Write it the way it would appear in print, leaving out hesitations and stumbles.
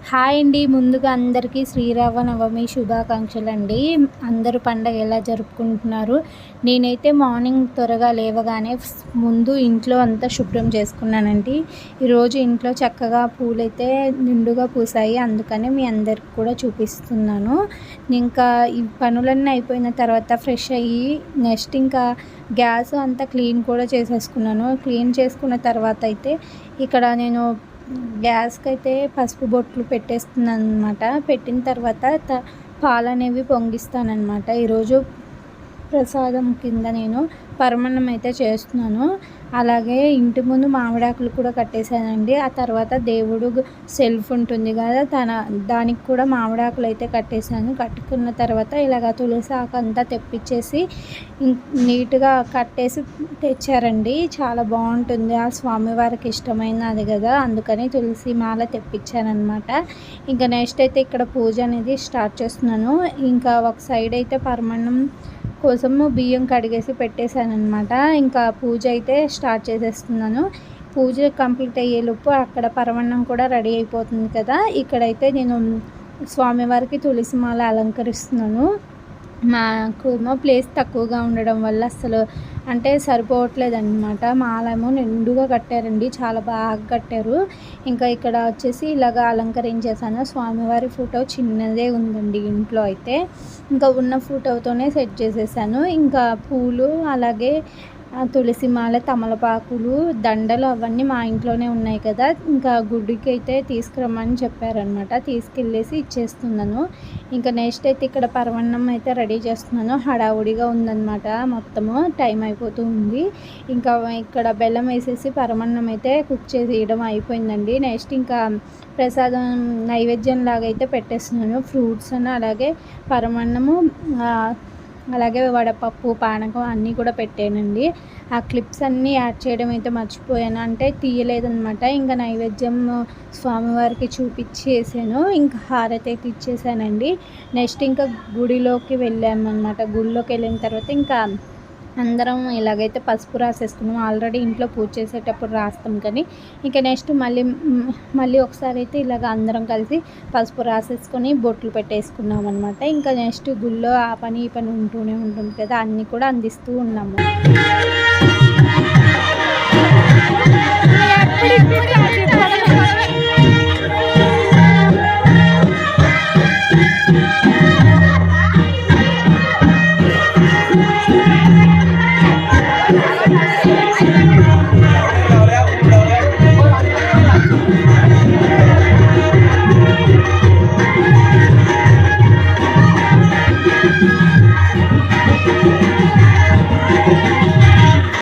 Hi అండి. ముందుగా అందరికీ శ్రీరామనవమి శుభాకాంక్షలు అండి. అందరూ పండగ ఎలా జరుపుకుంటున్నారు? నేనైతే మార్నింగ్ త్వరగా లేవగానే ముందు ఇంట్లో అంతా శుభ్రం చేసుకున్నానండి. ఈరోజు ఇంట్లో చక్కగా పూలైతే నిండుగా పూసాయి. అందుకని మీ అందరికి కూడా చూపిస్తున్నాను. ఇంకా ఈ పనులన్నీ అయిపోయిన తర్వాత ఫ్రెష్ అయ్యి నెక్స్ట్ ఇంకా గ్యాస్ అంతా క్లీన్ కూడా చేసేసుకున్నాను. క్లీన్ చేసుకున్న తర్వాత అయితే ఇక్కడ నేను గ్యాస్కి అయితే పసుపు బొట్లు పెట్టేస్తున్నాను అనమాట. పెట్టిన తర్వాత పాలు అనేవి పొంగిస్తానన్నమాట. ఈరోజు ప్రసాదం కింద నేను పరమాన్నం అయితే చేస్తున్నాను. అలాగే ఇంటి ముందు మామిడాకులు కూడా కట్టేశానండి. ఆ తర్వాత దేవుడు సెల్ఫ్ ఉంటుంది కదా, దానికి కూడా మామిడాకులు అయితే కట్టేశాను. కట్టుకున్న తర్వాత ఇలాగ తులసి ఆకు అంతా తెప్పించేసి నీట్గా కట్టేసి తెచ్చారండి. చాలా బాగుంటుంది. ఆ స్వామివారికి ఇష్టమైనది కదా, అందుకని తులసి మాల తెప్పించానమాట. ఇంకా నెక్స్ట్ అయితే ఇక్కడ పూజ అనేది స్టార్ట్ చేస్తున్నాను. ఇంకా ఒక సైడ్ అయితే పరమాన్నం కోసము బియ్యం కడిగేసి పెట్టేశానమాట. ఇంకా పూజ అయితే స్టార్ట్ చేసేస్తున్నాను. పూజ కంప్లీట్ అయ్యేలోపు అక్కడ పరమాన్నం కూడా రెడీ అయిపోతుంది కదా. ఇక్కడైతే నేను స్వామివారికి తులసి మాల అలంకరిస్తున్నాను. మాకేమో ప్లేస్ తక్కువగా ఉండడం వల్ల అసలు అంటే సరిపోవట్లేదు అనమాట. మాలేమో నిండుగా కట్టారండి, చాలా బాగా కట్టారు. ఇంకా ఇక్కడ వచ్చేసి ఇలాగ అలంకరించేసాను. స్వామివారి ఫోటో చిన్నదే ఉందండి ఇంట్లో అయితే. ఇంకా ఉన్న ఫోటోతోనే సెట్ చేసేసాను. ఇంకా పూలు అలాగే తులసి మాల, తమలపాకులు, దండలు అవన్నీ మా ఇంట్లోనే ఉన్నాయి కదా. ఇంకా గుడికి అయితే తీసుకురమ్మని చెప్పారనమాట. తీసుకెళ్ళేసి ఇచ్చేస్తున్నాను. ఇంకా నెక్స్ట్ అయితే ఇక్కడ పరమాన్నం అయితే రెడీ చేస్తున్నాను. హడావుడిగా ఉందన్నమాట, మొత్తము టైం అయిపోతూ ఉంది. ఇంకా ఇక్కడ బెల్లం వేసేసి పరమాన్నం అయితే కుక్ చేసేయడం అయిపోయిందండి. నెక్స్ట్ ఇంకా ప్రసాదం నైవేద్యం లాగా అయితే పెట్టేస్తున్నాను. ఫ్రూట్స్ అని అలాగే పరమాన్నము అలాగే వడపప్పు, పానకం అన్నీ కూడా పెట్టానండి. ఆ క్లిప్స్ అన్నీ యాడ్ చేయడం అయితే మర్చిపోయాను, అంటే తీయలేదనమాట. ఇంకా నైవేద్యం స్వామివారికి చూపించేసాను. ఇంకా హారతి అయితే ఇచ్చేసానండి. నెక్స్ట్ ఇంకా గుడిలోకి వెళ్ళామన్నమాట. గుడిలోకి వెళ్ళిన తర్వాత ఇంకా అందరం ఇలాగైతే పసుపు రాసేసుకున్నాం. ఆల్రెడీ ఇంట్లో పూజ చేసేటప్పుడు రాస్తాం కానీ ఇంకా నెక్స్ట్ మళ్ళీ ఒకసారి అయితే ఇలాగ అందరం కలిసి పసుపు రాసేసుకొని బొట్లు పెట్టేసుకున్నాం అనమాట. ఇంకా నెక్స్ట్ గుళ్ళో ఆ పని ఈ పని ఉంటూనే ఉంటుంది కదా, అన్నీ కూడా అందిస్తూ ఉన్నాము.